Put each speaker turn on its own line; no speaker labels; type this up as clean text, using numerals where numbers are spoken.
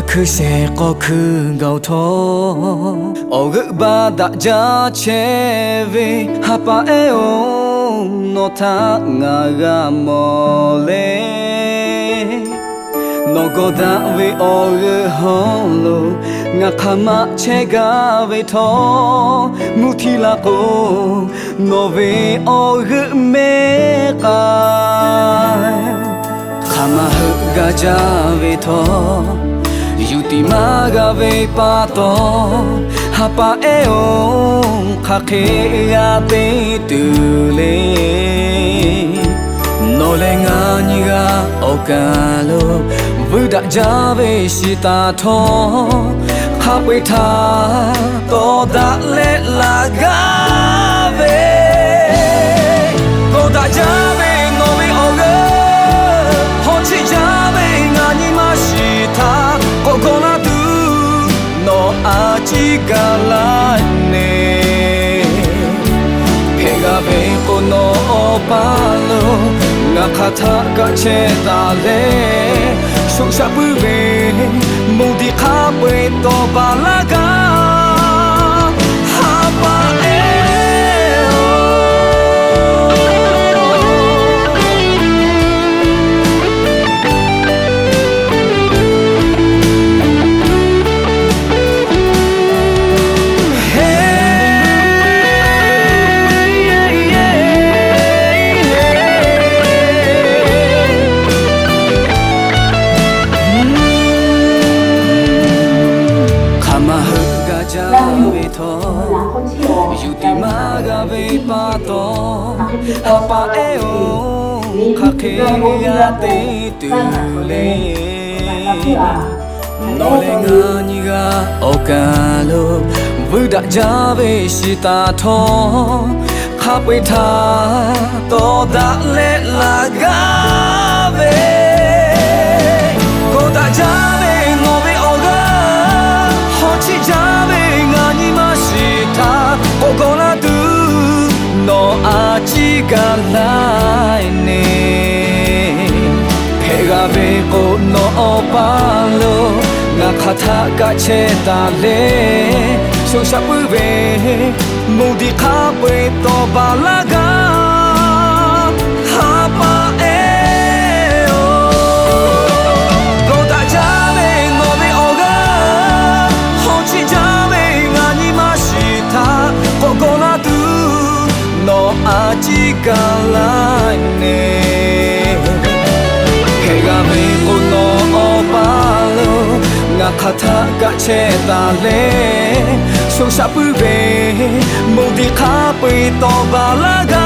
くせこくがおとおぐばだじゃちえびはぱえおのたががもれのこだびおぐほんろがかまちがびとむきらこのびおぐめかかまふがじゃびとYuti magabe pato hapa eo kake ate tule Nolenga niga okalo Buddha jabe shita to Kape ta to da le lagave Koda jabe no me oge Honchi jabe ngani mashita Coconut no achigalane Pegabe no palo Nakata gachetale Shoshabube Mudi kabe to balaga Hapa Yuti magabe pato Hapa eo kake ate tule Nolenga niga okalo Buddha jabe shita to Kape ta to da le lagave Koda jabe nobe oga Hochi jabe ngani mashita Coconut no achigalane Pegabe ko no palo Nakata gachetale Shoshabube Mudi kabe to balaga Hapa eo Koda jabe nobe oga Hochi jabe ngani mashita Coconut no achigalane Pegabe ko no palo Nakata gachetale Shoshabube Mudi kabe to balaga